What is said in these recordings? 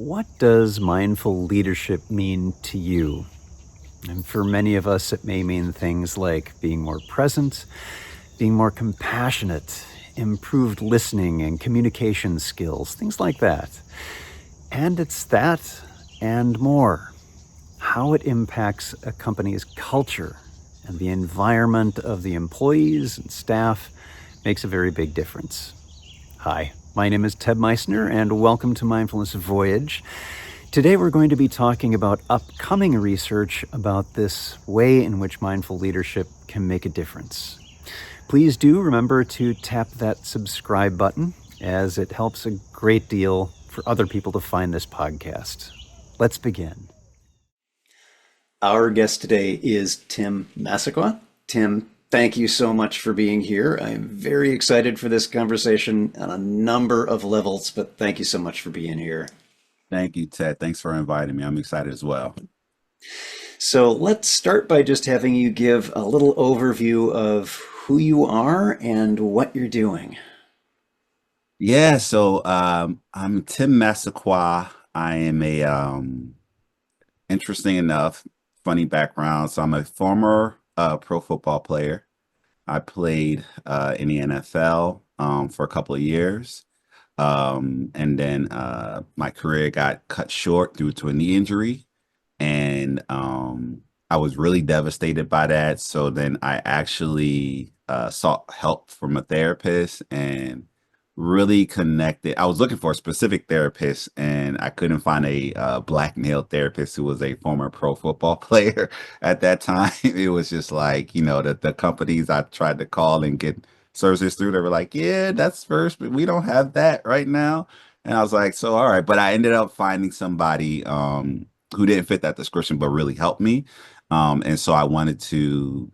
What does mindful leadership mean to you? And for many of us, it may mean things like being more present, being more compassionate, improved listening and communication skills, things like that. And it's that and more. How it impacts a company's culture and the environment of the employees and staff makes a very big difference. Hi, my name is Ted Meissner, and welcome to Mindfulness Voyage. Today we're going to be talking about upcoming research about this way in which mindful leadership can make a difference. Please do remember to tap that subscribe button, as it helps a great deal for other people to find this podcast. Let's begin. Our guest today is Tim Massaquoi. Tim, thank you so much for being here. I'm very excited for this conversation on a number of levels, but thank you so much for being here. Thank you, Ted. Thanks for inviting me. I'm excited as well. So let's start by just having you give a little overview of who you are and what you're doing. I'm Tim Massaquoi. I am a interesting enough, funny background. So I'm a former pro football player. I played in the NFL for a couple of years. And then my career got cut short due to a knee injury. And I was really devastated by that. So then I actually sought help from a therapist and really connected. I was looking for a specific therapist, and I couldn't find a black male therapist who was a former pro football player at that time. It was just like, the companies I tried to call and get services through, they were like, yeah, that's first, but we don't have that right now. And I was like, so all right. But I ended up finding somebody who didn't fit that description, but really helped me. And so I wanted to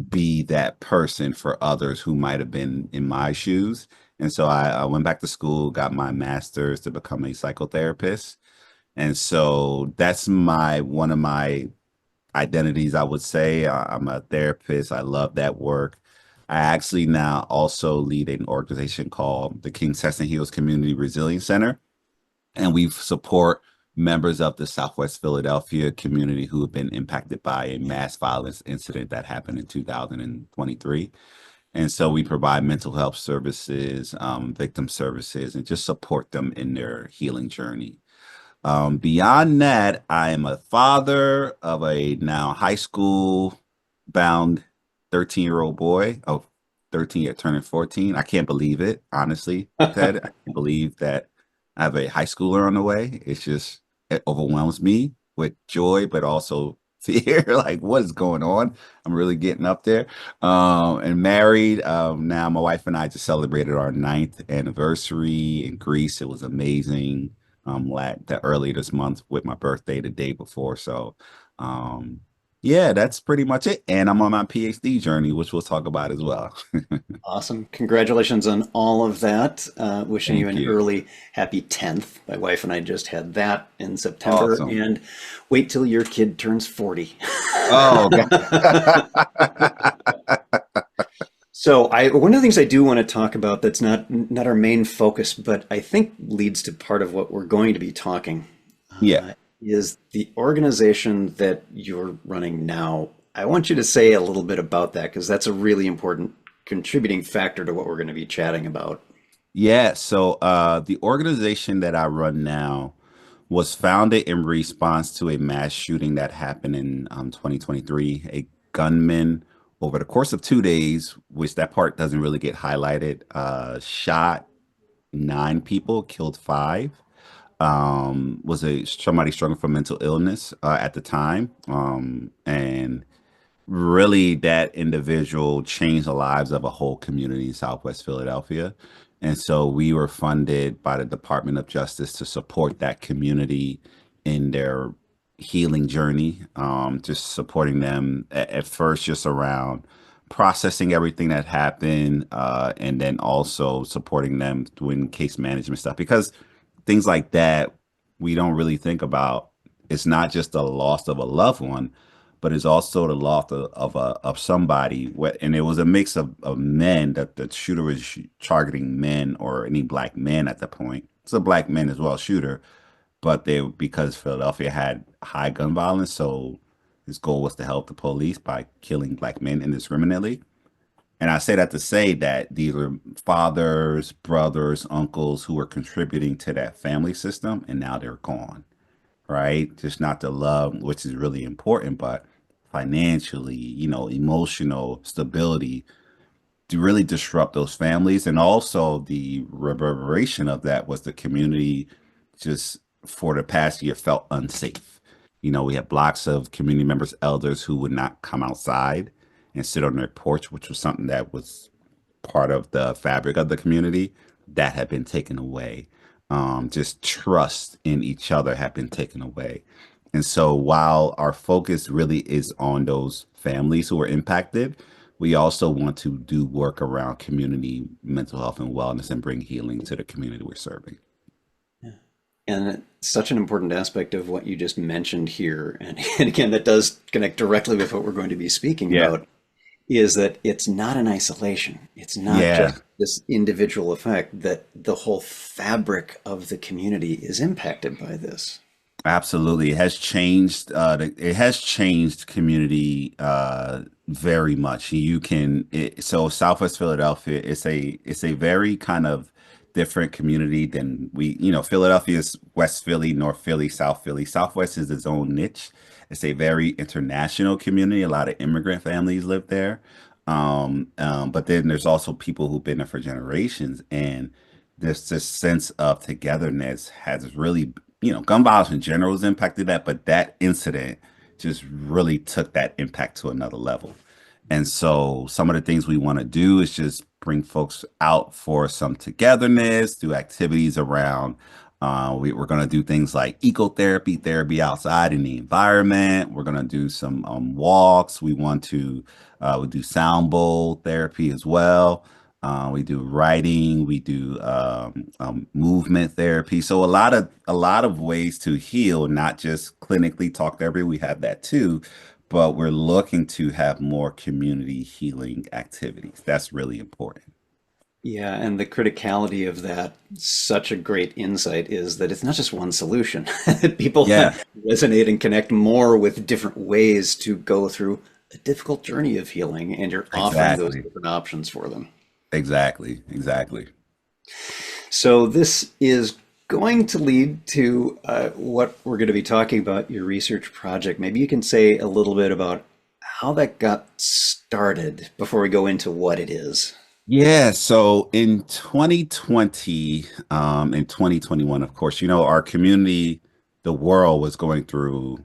be that person for others who might have been in my shoes. And so I went back to school, got my master's to become a psychotherapist. And so that's my one of my identities, I would say. I'm a therapist. I love that work. I actually now also lead an organization called the King Sesson Hills Community Resilience Center, and we support members of the Southwest Philadelphia community who have been impacted by a mass violence incident that happened in 2023. And so we provide mental health services, victim services, and just support them in their healing journey. Beyond that, I am a father of a now high school bound 13-year-old boy. Oh, 13 yet turning 14. I can't believe it, honestly, Ted. I can't believe that I have a high schooler on the way. It overwhelms me with joy, but also fear. Like, what is going on? I'm really getting up there. And married. Now, my wife and I just celebrated our ninth anniversary in Greece. It was amazing. Early this month with my birthday the day before. So, yeah, that's pretty much it. And I'm on my PhD journey, which we'll talk about as well. Awesome. Congratulations on all of that. Wishing you Thank an you. early happy 10th. My wife and I just had that in September, Awesome. and wait till your kid turns 40. Oh, God. So one of the things I do want to talk about that's not our main focus, but I think leads to part of what we're going to be talking Yeah. is the organization that you're running now. I want you to say a little bit about that because that's a really important contributing factor to what we're going to be chatting about. Yeah. The organization that I run now was founded in response to a mass shooting that happened in 2023. A gunman, over the course of 2 days, which that part doesn't really get highlighted, shot nine people, killed five. Was a somebody struggling from mental illness at the time, and really that individual changed the lives of a whole community in Southwest Philadelphia. And so we were funded by the Department of Justice to support that community in their healing journey, just supporting them at first just around processing everything that happened, and then also supporting them doing case management stuff because things like that we don't really think about. It's not just the loss of a loved one, but it's also the loss of somebody. And it was a mix of men that the shooter was targeting men or any black men at the point. It's a black man as well shooter, but they because Philadelphia had high gun violence, so his goal was to help the police by killing black men indiscriminately. And I say that to say that these were fathers, brothers, uncles who were contributing to that family system, and now they're gone, right? Just not the love, which is really important, but financially, emotional stability to really disrupt those families. And also the reverberation of that was the community just for the past year felt unsafe. We had blocks of community members, elders who would not come outside and sit on their porch, which was something that was part of the fabric of the community that had been taken away. Just trust in each other had been taken away. And so while our focus really is on those families who are impacted, we also want to do work around community mental health and wellness and bring healing to the community we're serving. Yeah. And such an important aspect of what you just mentioned here, and again, that does connect directly with what we're going to be speaking Yeah. about, is that it's not an isolation. It's not Yeah. just this individual effect, that the whole fabric of the community is impacted by this. Absolutely. It has changed community very much. So Southwest Philadelphia, it's a very kind of different community than Philadelphia is West Philly, North Philly, South Philly. Southwest is its own niche. It's a very international community. A lot of immigrant families live there. But then there's also people who've been there for generations, and this sense of togetherness has really, gun violence in general has impacted that, but that incident just really took that impact to another level. And so some of the things we want to do is just bring folks out for some togetherness, do activities around. We're going to do things like ecotherapy, therapy outside in the environment. We're going to do some walks. We do sound bowl therapy as well. We do writing, we do movement therapy. So a lot of ways to heal, not just clinically talk therapy. We have that too, but we're looking to have more community healing activities. That's really important. Yeah, and the criticality of that, such a great insight, is that it's not just one solution. People Yeah, resonate and connect more with different ways to go through a difficult journey of healing, and you're offering those exactly. different options for them. Exactly. Exactly. So this is going to lead to what we're going to be talking about, your research project. Maybe you can say a little bit about how that got started before we go into what it is. Yeah, so in 2020, in 2021, of course, our community, the world was going through,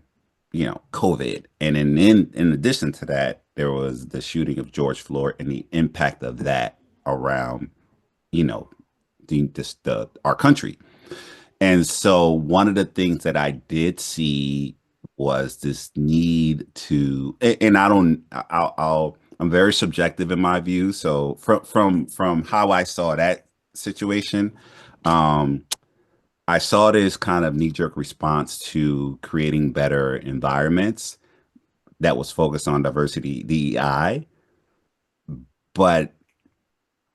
COVID. And in addition to that, there was the shooting of George Floyd and the impact of that around, you know, our country. And so one of the things that I did see was this need to, and I don't, I'm very subjective in my view. So from how I saw that situation, um, I saw it as kind of knee-jerk response to creating better environments that was focused on diversity, DEI, but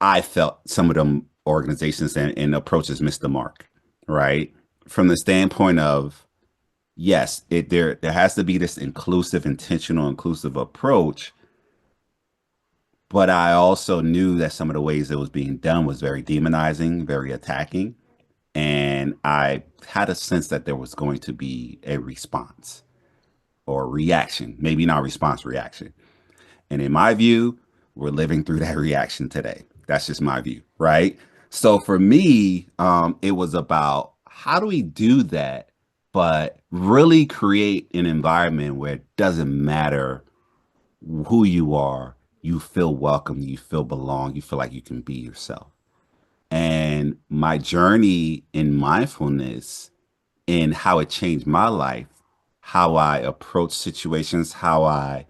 I felt some of them organizations and approaches missed the mark, right? From the standpoint of yes, there has to be this inclusive, intentional, inclusive approach. But I also knew that some of the ways it was being done was very demonizing, very attacking. And I had a sense that there was going to be a response or reaction, maybe not response, reaction. And in my view, we're living through that reaction today. That's just my view, right? So for me, it was about how do we do that, but really create an environment where it doesn't matter who you are, you feel welcome, you feel belong, you feel like you can be yourself. And my journey in mindfulness and how it changed my life, how I approach situations, how I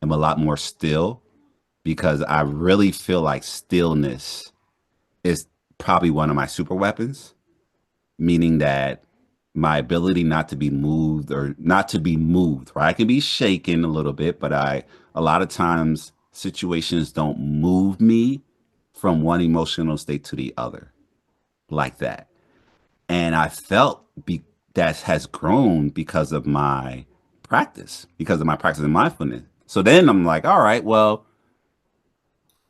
am a lot more still because I really feel like stillness is probably one of my super weapons, meaning that my ability not to be moved or not to be moved, right? I can be shaken a little bit, but a lot of times situations don't move me from one emotional state to the other like that. And I felt that has grown because of my practice in mindfulness. So then I'm like, all right, well,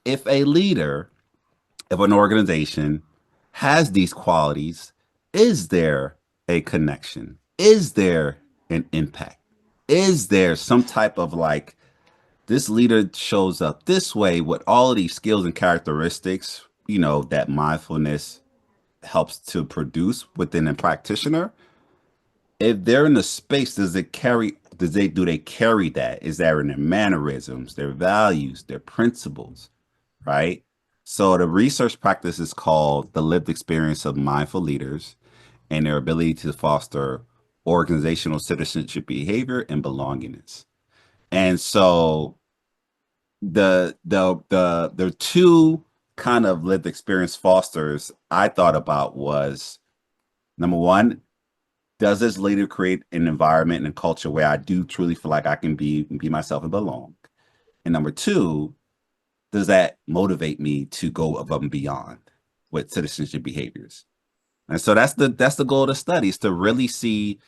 if a leader of an organization has these qualities, is there a connection? Is there an impact? Is there some type of like, this leader shows up this way with all of these skills and characteristics, that mindfulness helps to produce within a practitioner? If they're in the space, do they carry that? Is that in their mannerisms, their values, their principles, right? So the research practice is called the lived experience of mindful leaders and their ability to foster organizational citizenship behavior and belongingness. And so the two kind of lived experience fosters I thought about was, number one, does this leader create an environment and a culture where I do truly feel like I can be myself and belong? And number two, does that motivate me to go above and beyond with citizenship behaviors? And so that's the goal of the study, is to really see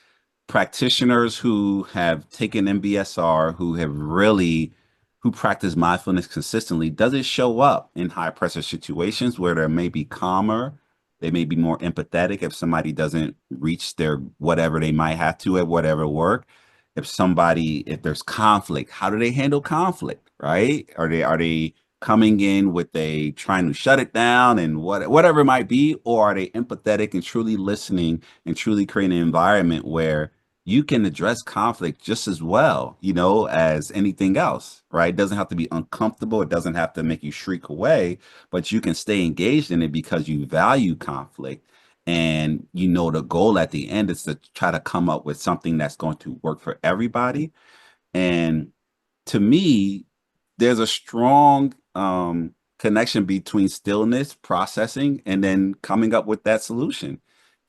practitioners who have taken MBSR, who practice mindfulness consistently. Does it show up in high pressure situations where they may be calmer? They may be more empathetic if somebody doesn't reach their whatever they might have to at whatever work. If there's conflict, how do they handle conflict? Right? Are they coming in with a trying to shut it down and whatever it might be, or are they empathetic and truly listening and truly creating an environment where you can address conflict just as well, as anything else, right? It doesn't have to be uncomfortable. It doesn't have to make you shriek away, but you can stay engaged in it because you value conflict. And the goal at the end is to try to come up with something that's going to work for everybody. And to me, there's a strong connection between stillness, processing, and then coming up with that solution.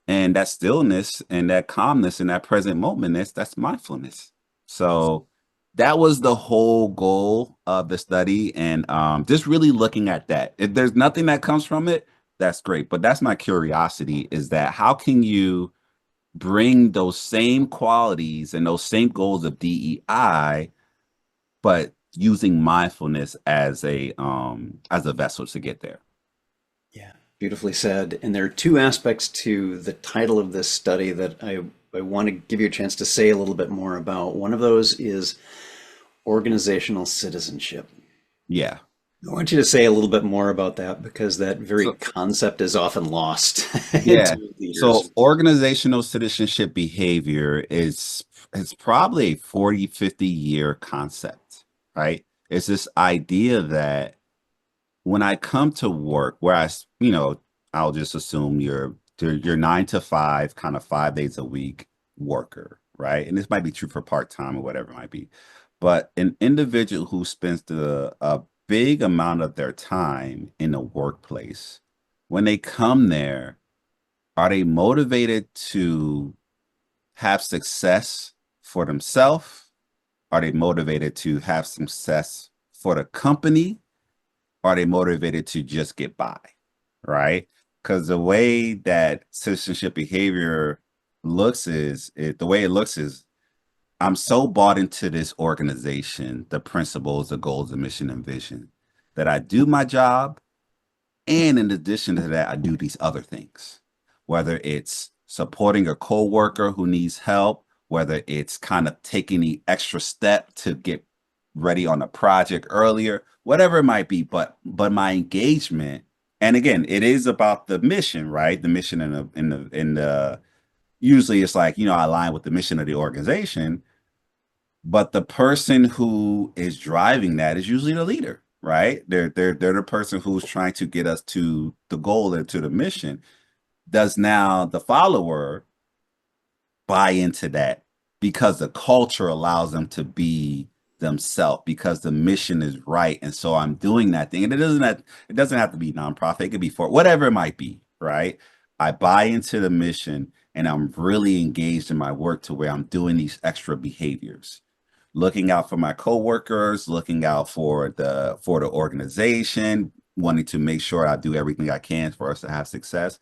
And that stillness and that calmness and that present moment, that's mindfulness. So that was the whole goal of the study. And just really looking at that. If there's nothing that comes from it, that's great. But that's my curiosity, is that how can you bring those same qualities and those same goals of DEI, but using mindfulness as a vessel to get there? Yeah, beautifully said. And there are two aspects to the title of this study that I want to give you a chance to say a little bit more about. One of those is organizational citizenship. Yeah. I want you to say a little bit more about that because that very So concept is often lost yeah. to So leaders. organizational citizenship behavior is it's probably a 40, 50-year concept, right? It's this idea that when I come to work, I'll just assume you're 9 to 5, kind of 5 days a week worker, right? And this might be true for part-time or whatever it might be. But an individual who spends a big amount of their time in the workplace, when they come there, are they motivated to have success for themselves? Are they motivated to have success for the company? Are they motivated to just get by? Right? Because the way that citizenship behavior the way it looks is, I'm so bought into this organization, the principles, the goals, the mission, and vision, that I do my job, and in addition to that, I do these other things, whether it's supporting a coworker who needs help, whether it's kind of taking the extra step to get ready on a project earlier, whatever it might be. But my engagement, and again, it is about the mission, right? The mission in the usually it's like, I align with the mission of the organization, but the person who is driving that is usually the leader, right? They're the person who's trying to get us to the goal and to the mission. Does now the follower buy into that because the culture allows them to be themselves, because the mission is right, and so I'm doing that thing, and it doesn't have to be nonprofit. It could be for whatever it might be, right? I buy into the mission, and I'm really engaged in my work to where I'm doing these extra behaviors, looking out for my coworkers, looking out for the organization, wanting to make sure I do everything I can for us to have success.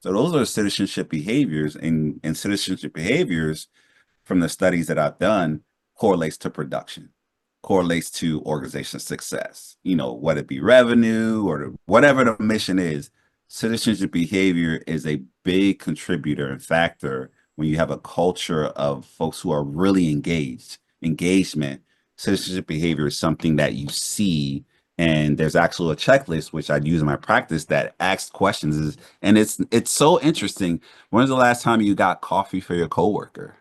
So those are citizenship behaviors, and citizenship behaviors from the studies that I've done correlates to production, correlates to organization success. You know, whether it be revenue or whatever the mission is, citizenship behavior is a big contributor and factor when you have a culture of folks who are really engaged. Engagement, citizenship behavior is something that you see. And there's actually a checklist which I use in my practice that asks questions, and it's so interesting. When's the last time you got coffee for your coworker?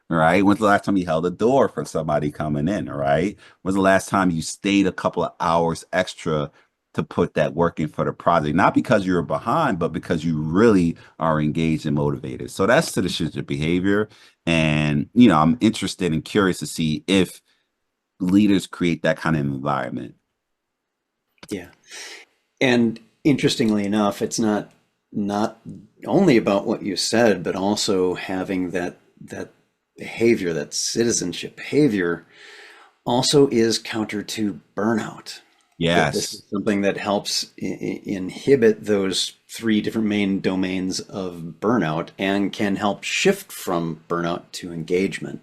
All right. When's the last time you held a door for somebody coming in? All right. When's the last time you stayed a couple of hours extra to put that work in for the project? Not because you're behind, but because you really are engaged and motivated. So that's citizenship behavior. And, you know, I'm interested and curious to see if leaders create that kind of environment. Yeah. And interestingly enough, it's not only about what you said, but also having that behavior, that citizenship behavior, also is counter to burnout. That this Yes. is something that helps inhibit those three different main domains of burnout and can help shift from burnout to engagement.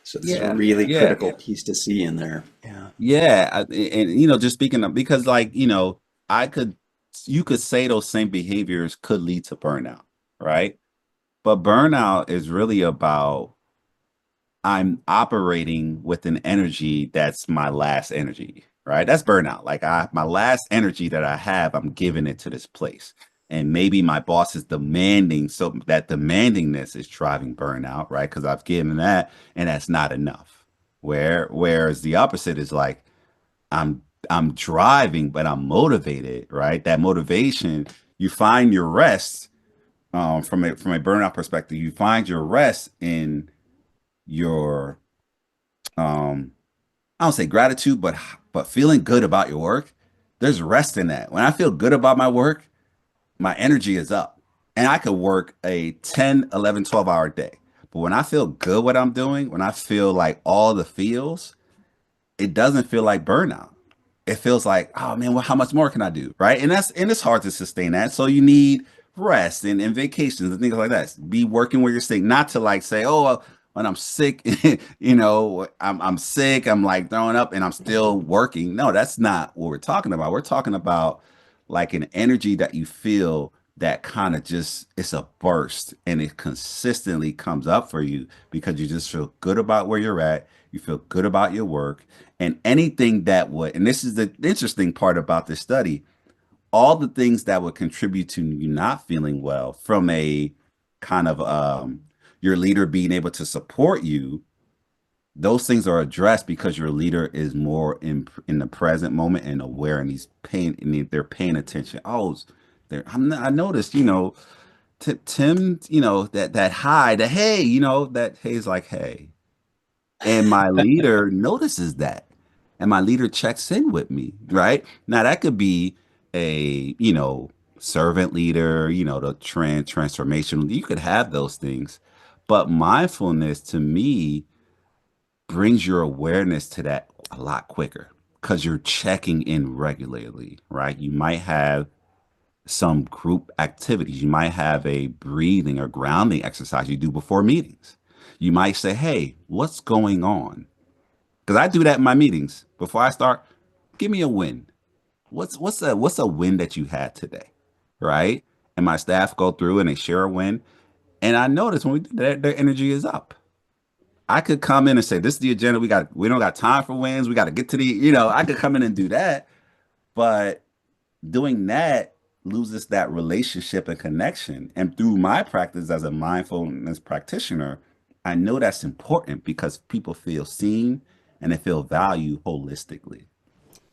So this is a Yeah. really Yeah. critical piece to see in there. Yeah. Yeah, and you know, just speaking of, because like, you know, I could you could say those same behaviors could lead to burnout, right? But burnout is really about I'm operating with an energy that's my last energy, right? That's burnout. Like I my last energy that I have, I'm giving it to this place. And maybe my boss is demanding, so that demandingness is driving burnout, right? Because I've given that and that's not enough. Whereas the opposite is like I'm I'm driving, but I'm motivated, right? That motivation, you find your rest from a burnout perspective, you find your rest in your um I don't say gratitude, but feeling good about your work. There's rest in that. When I feel good about my work, my energy is up. And I could work a 10, 11, 12 hour day. But when I feel good what I'm doing, when I feel like all the feels, it doesn't feel like burnout. It feels like, oh man, well, how much more can I do? Right. And it's hard to sustain that. So you need rest and vacations and things like that. Be working where you're sick, not to like say, oh, well, when I'm sick, you know, I'm sick, I'm like throwing up and I'm still working. No, that's not what we're talking about. We're talking about like an energy that you feel that kind of just it's a burst and it consistently comes up for you because you just feel good about where you're at. You feel good about your work and anything that would, and this is the interesting part about this study, all the things that would contribute to you not feeling well from a kind of your leader being able to support you, those things are addressed because your leader is more in the present moment and aware and he's paying and they're paying attention. Oh, I noticed, you know, Tim, you know, that hi, that hey, you know, that hey is like hey. And my leader notices that. And my leader checks in with me, right? Now that could be a, you know, servant leader, you know, the transformation. You could have those things. But mindfulness to me brings your awareness to that a lot quicker because you're checking in regularly, right? You might have some group activities. You might have a breathing or grounding exercise you do before meetings. You might say, hey, what's going on? Because I do that in my meetings. Before I start, give me a win. What's a win that you had today? Right? And my staff go through and they share a win. And I notice when we do that, their energy is up. I could come in and say, this is the agenda. We don't got time for wins. We got to get to the, you know, I could come in and do that. But doing that loses that relationship and connection. And through my practice as a mindfulness practitioner, I know that's important because people feel seen and they feel valued holistically.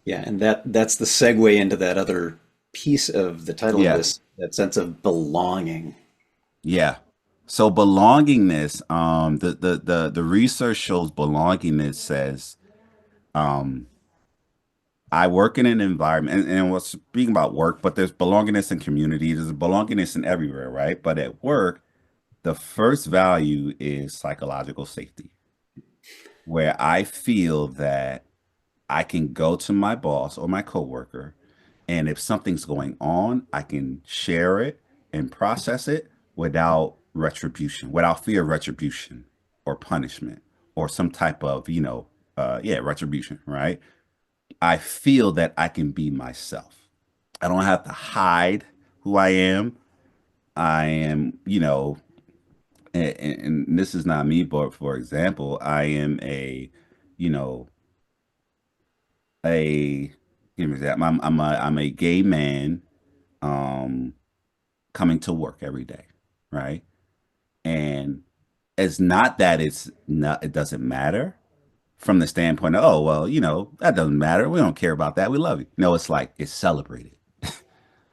Yeah, and that's the segue into that other piece of the title of Yeah. this, that sense of belonging. Yeah. So belongingness, the research shows belongingness says, um, I work in an environment, and we're speaking about work, but there's belongingness in community, there's belongingness in everywhere, right? But at work, the first value is psychological safety, where I feel that I can go to my boss or my coworker, and if something's going on, I can share it. and process it without retribution, without fear of retribution or punishment or some type of, retribution, right? I feel that I can be myself. I don't have to hide who I am. I am, and this is not me, but for example, I am you know, a, give me that. I'm a gay man, um, coming to work every day, right? And it's not that it doesn't matter from the standpoint of, oh, well, that doesn't matter. We don't care about that. We love you. No, it's like it's celebrated.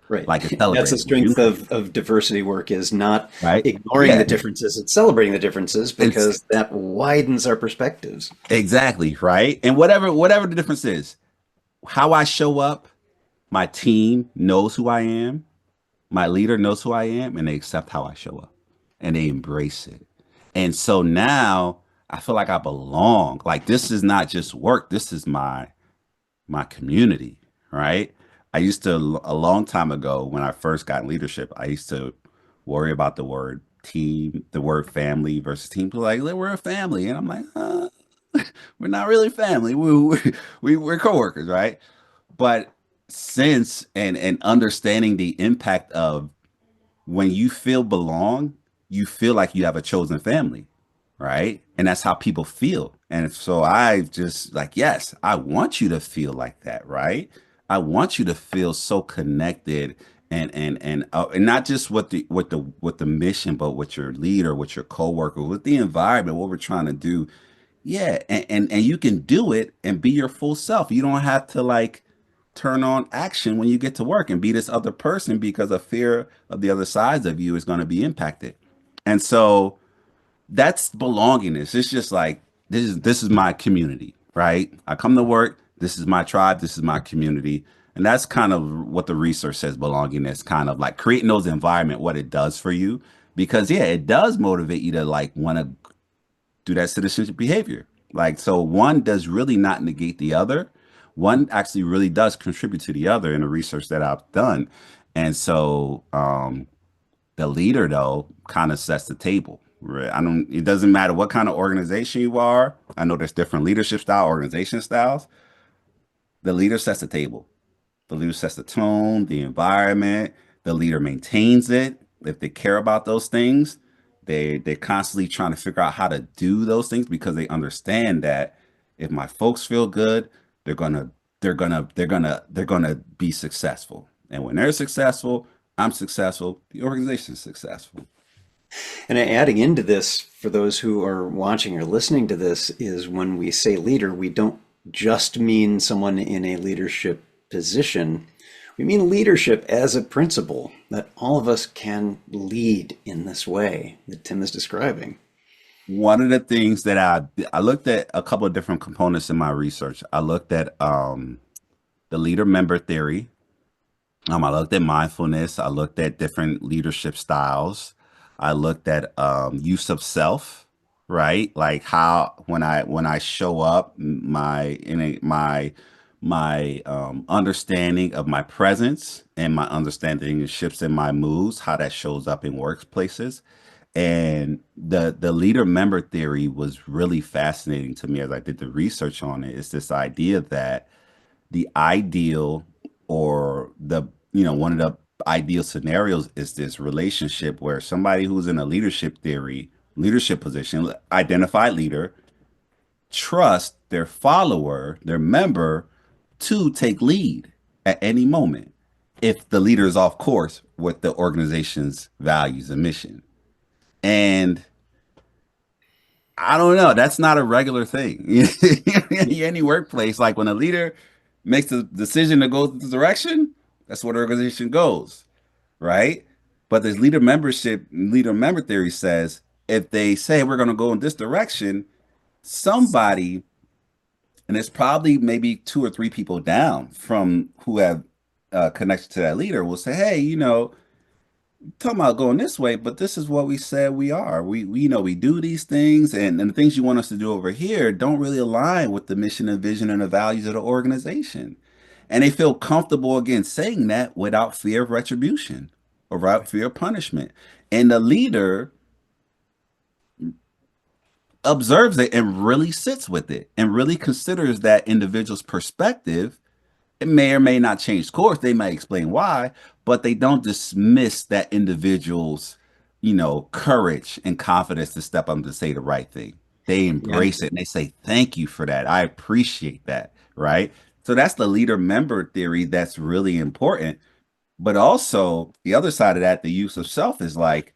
Right. Like it's That's the celebrated. When you, strength of diversity work is not right? ignoring the Yeah. differences, it's celebrating the differences It's because that widens our perspectives. exactly right. And whatever the difference is, how I show up, my team knows who I am, my leader knows who I am, and they accept how I show up and they embrace it. And so now I feel like I belong. Like this is not just work. This is my community, right? I used to a long time ago when I first got in leadership, I used to worry about the word team, the word family versus team. People are like, we're a family. And I'm like, we're not really family. We're coworkers, right? But since and understanding the impact of when you feel belong, you feel like you have a chosen family, right? And that's how people feel. And so I just like, yes, I want you to feel like that, right? I want you to feel so connected and not just with the mission, but with your leader, with your coworker, with the environment, what we're trying to do. Yeah, and you can do it and be your full self. You don't have to like turn on action when you get to work and be this other person because a fear of the other sides of you is going to be impacted. And so that's belongingness. It's just like this is my community, right? I come to work, this is my tribe, this is my community. And that's kind of what the research says belongingness, kind of like creating those environment, what it does for you. Because yeah, it does motivate you to like want to do that citizenship behavior. Like, so one does really not negate the other. One actually really does contribute to the other in the research that I've done. And so the leader, though, kind of sets the table. Right? It doesn't matter what kind of organization you are. I know there's different leadership style, organization styles. The leader sets the table. The leader sets the tone, the environment. The leader maintains it. If they care about those things, they're constantly trying to figure out how to do those things because they understand that if my folks feel good, they're gonna they're gonna be successful. And when they're successful, I'm successful. The organization's successful. And adding into this, for those who are watching or listening to this, is when we say leader, we don't just mean someone in a leadership position. We mean leadership as a principle that all of us can lead in this way that Tim is describing. One of the things that I looked at a couple of different components in my research. I looked at the leader member theory. I looked at mindfulness. I looked at different leadership styles. I looked at use of self, right? Like how when I show up, my understanding of my presence and my understanding of shifts in my moods, how that shows up in workplaces. And the leader member theory was really fascinating to me as I did the research on it. It's this idea that the ideal or one of the ideal scenarios is this relationship where somebody who's in a leadership position, identified leader, trust their follower, their member to take lead at any moment if the leader is off course with the organization's values and mission. And I don't know. That's not a regular thing. Any workplace, like when a leader makes the decision to go this direction, that's what the organization goes, right? But this leader member theory says if they say we're going to go in this direction, somebody, and it's probably maybe two or three people down from who have connection to that leader, will say, hey, talking about going this way, but this is what we said we are. We do these things, and the things you want us to do over here don't really align with the mission and vision and the values of the organization. And they feel comfortable again saying that without fear of retribution. or right fear of punishment. And the leader observes it and really sits with it and really considers that individual's perspective. It may or may not change course. They may explain why, but they don't dismiss that individual's, courage and confidence to step up to say the right thing. They Yeah. embrace it and they say, "Thank you for that. I appreciate that." Right. So that's the leader member theory that's really important. But also, the other side of that, the use of self is like,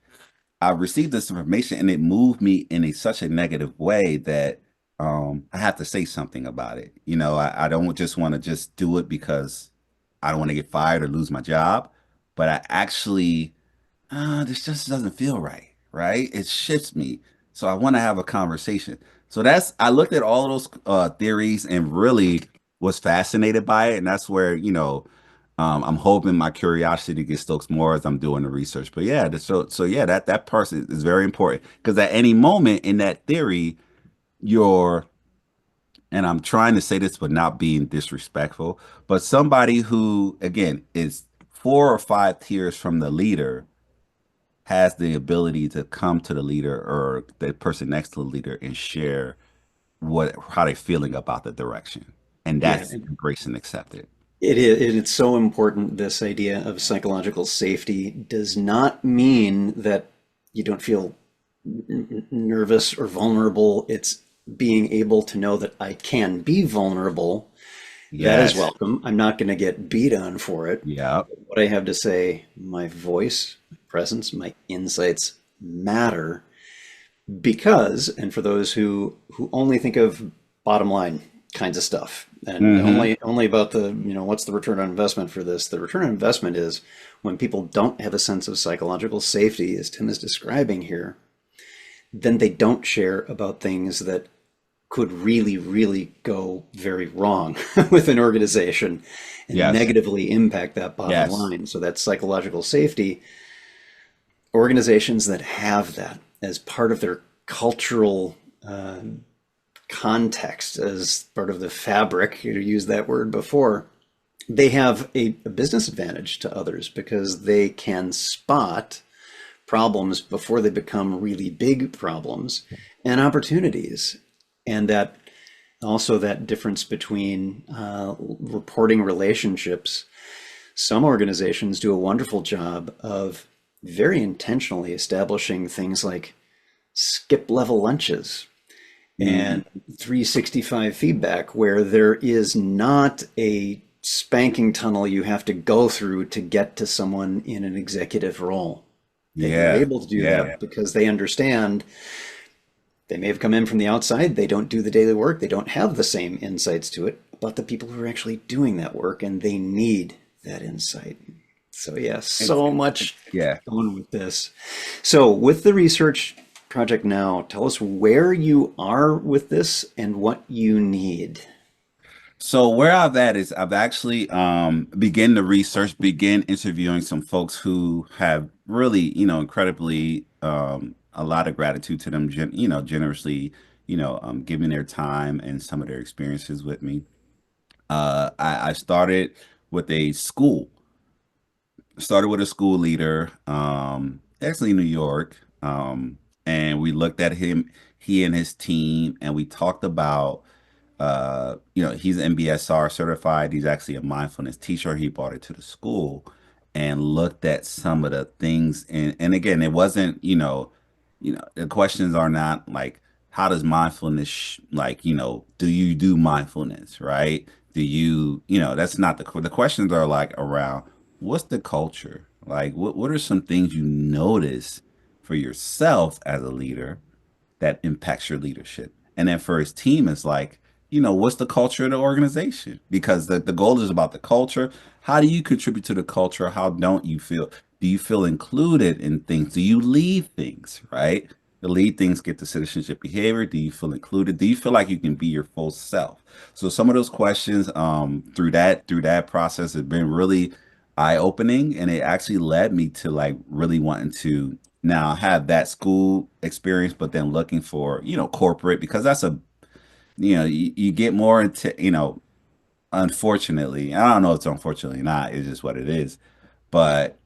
I received this information and it moved me in such a negative way that I have to say something about it. I don't just want to just do it because I don't want to get fired or lose my job, but I actually, this just doesn't feel right, right? It shifts me. So I want to have a conversation. So I looked at all of those theories and really was fascinated by it. And that's where, I'm hoping my curiosity gets stoked more as I'm doing the research. But yeah, so yeah, that person is very important because at any moment in that theory, you're, and I'm trying to say this but not being disrespectful, but somebody who again is 4 or 5 tiers from the leader has the ability to come to the leader or the person next to the leader and share how they're feeling about the direction, and Yeah. that's embrace and accept it. It is, and it's so important. This idea of psychological safety does not mean that you don't feel nervous or vulnerable. It's being able to know that I can be vulnerable. That is Yes. welcome. I'm not going to get beat on for it. Yeah. What I have to say, my voice, my presence, my insights matter because, and for those who only think of bottom line kinds of stuff and Hmm. only about the, what's the return on investment for this? The return on investment is when people don't have a sense of psychological safety, as Tim is describing here, then they don't share about things that could really, really go very wrong with an organization and Yes. negatively impact that bottom Yes. line. So that psychological safety, organizations that have that as part of their cultural context, as part of the fabric, you used that word before, they have a business advantage to others because they can spot problems before they become really big problems and opportunities. And that also that difference between reporting relationships. Some organizations do a wonderful job of very intentionally establishing things like skip level lunches Hmm. and 365 feedback, where there is not a spanking tunnel you have to go through to get to someone in an executive role. And they're Yeah. able to do Yeah. that because they understand they may have come in from the outside, they don't do the daily work, they don't have the same insights to it about the people who are actually doing that work, and they need that insight. So, yeah, It's, so much yeah. going with this. So, with the research project now, tell us where you are with this and what you need. So where I've at is I've actually begin the research, begin interviewing some folks who have really, incredibly a lot of gratitude to them, generously, giving their time and some of their experiences with me. I started with a school. Started with a school leader, actually in New York, and we looked at him, he and his team, and we talked about he's MBSR certified. He's actually a mindfulness teacher. He brought it to the school and looked at some of the things. And again, it wasn't, the questions are not like, how does mindfulness, like, do you do mindfulness, right? Do you, that's not the questions are like around what's the culture? Like, what are some things you notice for yourself as a leader that impacts your leadership? And then for his team, it's like, what's the culture of the organization? Because the goal is about the culture. How do you contribute to the culture? How don't you feel? Do you feel included in things? Do you lead things, right? The lead things get to citizenship behavior. Do you feel included? Do you feel like you can be your full self? So some of those questions through that process have been really eye-opening, and it actually led me to like really wanting to now have that school experience, but then looking for, corporate, because that's you get more into, unfortunately, I don't know if it's unfortunately not, it's just what it is. But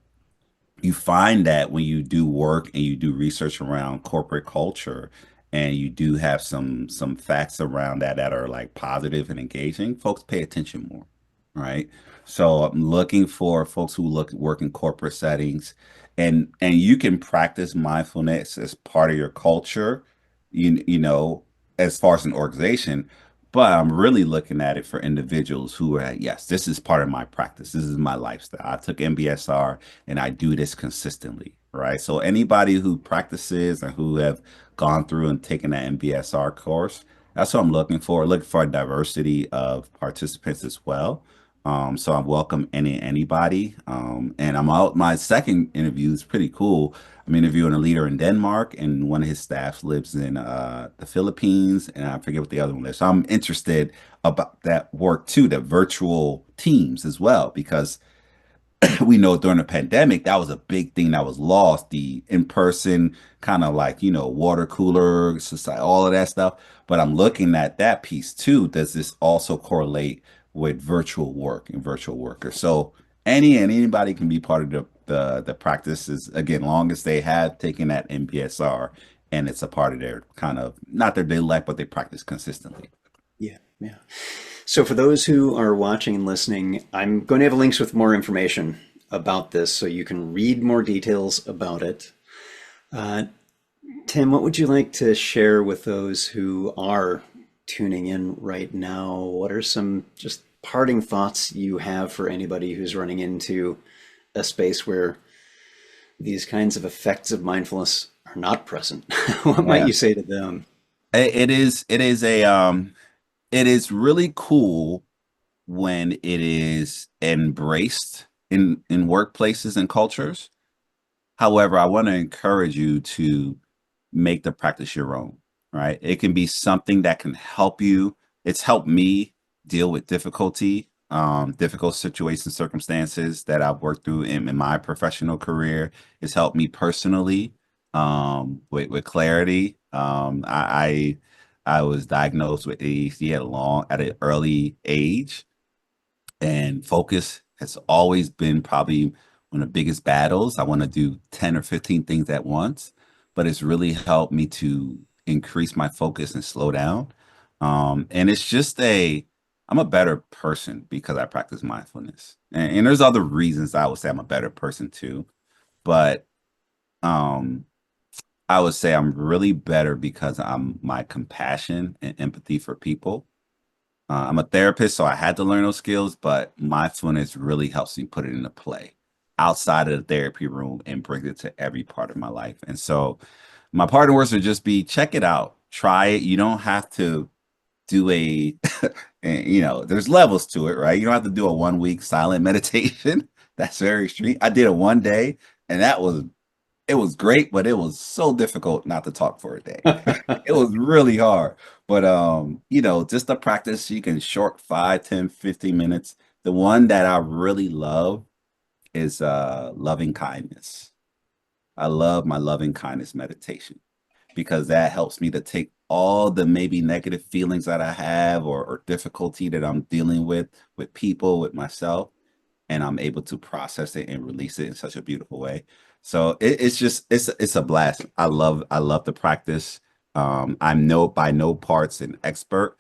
you find that when you do work and you do research around corporate culture and you do have some facts around that that are like positive and engaging, folks pay attention more, right? So I'm looking for folks who look work in corporate settings, and you can practice mindfulness as part of your culture, you know, as far as an organization. But I'm really looking at it for individuals who are, yes, this is part of my practice. This is my lifestyle. I took MBSR and I do this consistently, right? So anybody who practices and who have gone through and taken that MBSR course, that's what I'm looking for. Looking for a diversity of participants as well. So I welcome anybody. And I'm out. My second interview is pretty cool. I'm interviewing a leader in Denmark, and one of his staff lives in the Philippines, and I forget what the other one is. So I'm interested about that work too, the virtual teams as well, because we know during the pandemic that was a big thing that was lost, the in-person kind of like, water cooler society, all of that stuff. But I'm looking at that piece too. Does this also correlate with virtual work and virtual workers? So anybody can be part of the practices, again, long as they have taken that MBSR and it's a part of their kind of not their daily life, but they practice consistently. Yeah, yeah. So for those who are watching and listening, I'm going to have links with more information about this so you can read more details about it. Tim, what would you like to share with those who are tuning in right now? What are some just parting thoughts you have for anybody who's running into a space where these kinds of effects of mindfulness are not present? What might Yeah. you say to them? It is really cool when it is embraced in workplaces and cultures. However, I want to encourage you to make the practice your own, right? It can be something that can help you. It's helped me deal with difficult situations, circumstances that I've worked through in my professional career. It's helped me personally with clarity. I was diagnosed with ADHD at an early age, and focus has always been probably one of the biggest battles. I want to do 10 or 15 things at once, but it's really helped me to increase my focus and slow down. And it's just I'm a better person because I practice mindfulness. And there's other reasons I would say I'm a better person too. But um, I would say I'm really better because I'm my compassion and empathy for people. I'm a therapist, so I had to learn those skills, but mindfulness really helps me put it into play outside of the therapy room and bring it to every part of my life. And so my parting words would just be check it out, try it. You don't have to do and, there's levels to it, right? You don't have to do a 1 week silent meditation. That's very extreme. I did it one day, and it was great, but it was so difficult not to talk for a day. It was really hard. But just the practice, you can short 5, 10, 15 minutes. The one that I really love is loving kindness. I love my loving kindness meditation because that helps me to take all the maybe negative feelings that I have or difficulty that I'm dealing with people, with myself, and I'm able to process it and release it in such a beautiful way. So it's just it's a blast. I love the practice. I'm by no parts an expert,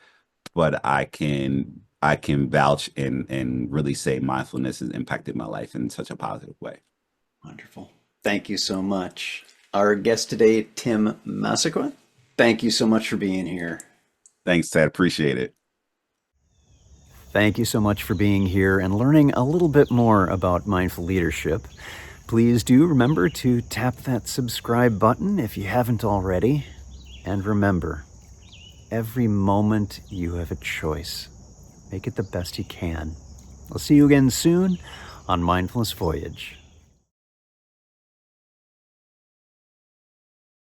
but I can vouch and really say mindfulness has impacted my life in such a positive way. Wonderful. Thank you so much. Our guest today, Tim Massaquoi. Thank you so much for being here. Thanks, Ted. Appreciate it. Thank you so much for being here and learning a little bit more about mindful leadership. Please do remember to tap that subscribe button if you haven't already. And remember, every moment you have a choice. Make it the best you can. I'll see you again soon on Mindfulness Voyage.